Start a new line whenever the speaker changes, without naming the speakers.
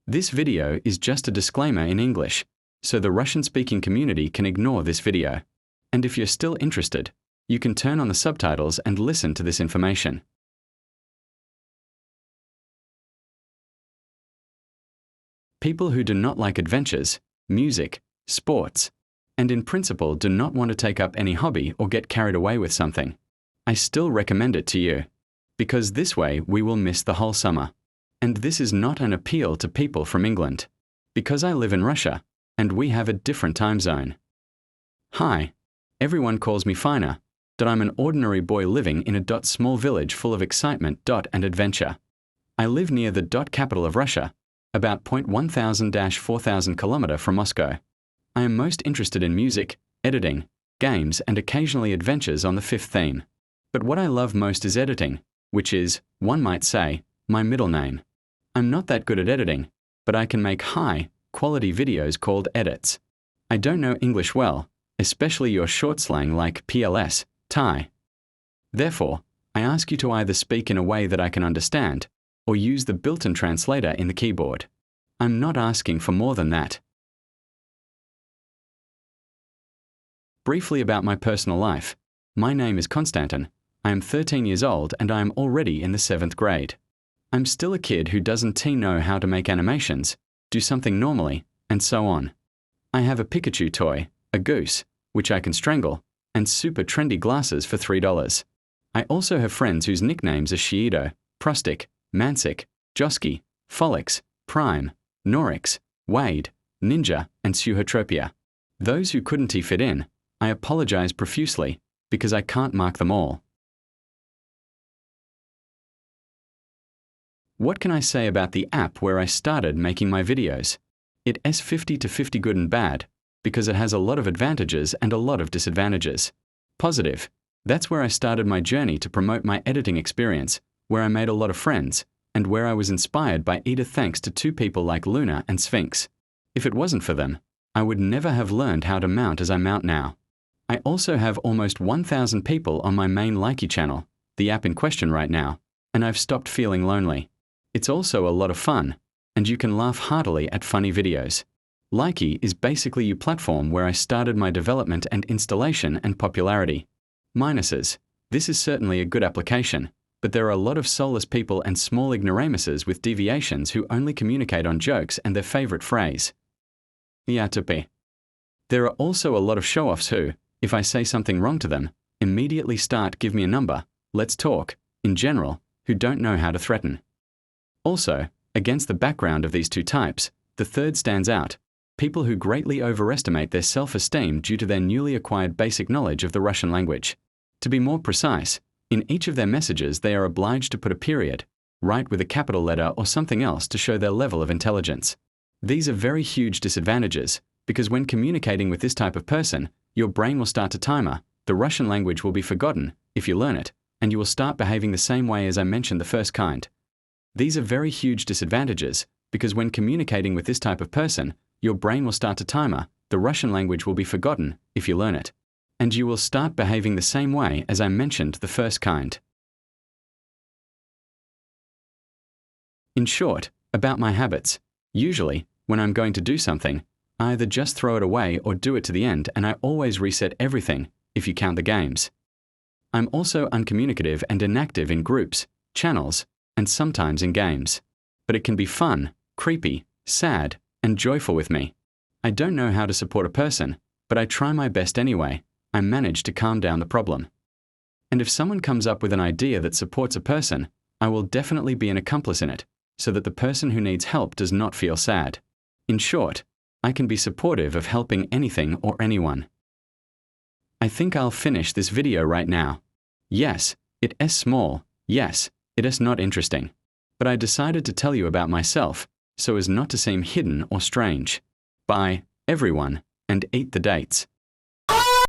This video is just a disclaimer in English, so the Russian-speaking community can ignore this video. And if you're still interested, you can turn on the subtitles and listen to this information. People who do not like adventures, music, sports, and in principle do not want to take up any hobby or get carried away with something, I still recommend it to you, because this way we will miss the whole summer. And this is not an appeal to people from England, because I live in Russia, and we have a different time zone. Hi, everyone calls me Fina, that I'm an ordinary boy living in a small village full of excitement and adventure. I live near the capital of Russia, about 1,000-4,000 km from Moscow. I am most interested in music, editing, games, and occasionally adventures on the fifth theme. But what I love most is editing, which is, one might say, my middle name. I'm not that good at editing, but I can make high-quality videos called edits. I don't know English well, especially your short slang like PLS, Thai. Therefore, I ask you to either speak in a way that I can understand, or use the built-in translator in the keyboard. I'm not asking for more than that. Briefly about my personal life. My name is Konstantin. I am 13 years old and I am already in the 7th grade. I'm still a kid who doesn't know how to make animations, do something normally, and so on. I have a Pikachu toy, a goose, which I can strangle, and super trendy glasses for $3. I also have friends whose nicknames are Shiido, Prostic, Mansik, Josky, Folix, Prime, Norix, Wade, Ninja, and Suhotropia. Those who couldn't fit in, I apologize profusely, because I can't mark them all. What can I say about the app where I started making my videos? It's 50-50 good and bad, because it has a lot of advantages and a lot of disadvantages. Positive. That's where I started my journey to promote my editing experience, where I made a lot of friends, and where I was inspired by Edith thanks to two people like Luna and Sphinx. If it wasn't for them, I would never have learned how to mount as I mount now. I also have almost 1,000 people on my main Likey channel, the app in question right now, and I've stopped feeling lonely. It's also a lot of fun, and you can laugh heartily at funny videos. Likey is basically a platform where I started my development and installation and popularity. Minuses. This is certainly a good application, but there are a lot of soulless people and small ignoramuses with deviations who only communicate on jokes and their favorite phrase. Iatupi. There are also a lot of show-offs who, if I say something wrong to them, immediately start give me a number, let's talk, in general, who don't know how to threaten. Also, against the background of these two types, the third stands out. People who greatly overestimate their self-esteem due to their newly acquired basic knowledge of the Russian language. To be more precise, in each of their messages they are obliged to put a period, write with a capital letter or something else to show their level of intelligence. These are very huge disadvantages, because when communicating with this type of person, your brain will start to timer, the Russian language will be forgotten, if you learn it, and you will start behaving the same way as I mentioned the first kind. These are very huge disadvantages, because when communicating with this type of person, your brain will start to timer, the Russian language will be forgotten, if you learn it, and you will start behaving the same way as I mentioned the first kind. In short, about my habits, usually, when I'm going to do something, I either just throw it away or do it to the end, and I always reset everything, if you count the games. I'm also uncommunicative and inactive in groups, channels, and sometimes in games. But it can be fun, creepy, sad, and joyful with me. I don't know how to support a person, but I try my best anyway. I manage to calm down the problem. And if someone comes up with an idea that supports a person, I will definitely be an accomplice in it, so that the person who needs help does not feel sad. In short, I can be supportive of helping anything or anyone. I think I'll finish this video right now. Yes, it is small, yes, it is not interesting. But I decided to tell you about myself, so as not to seem hidden or strange. Bye, everyone, and eat the dates.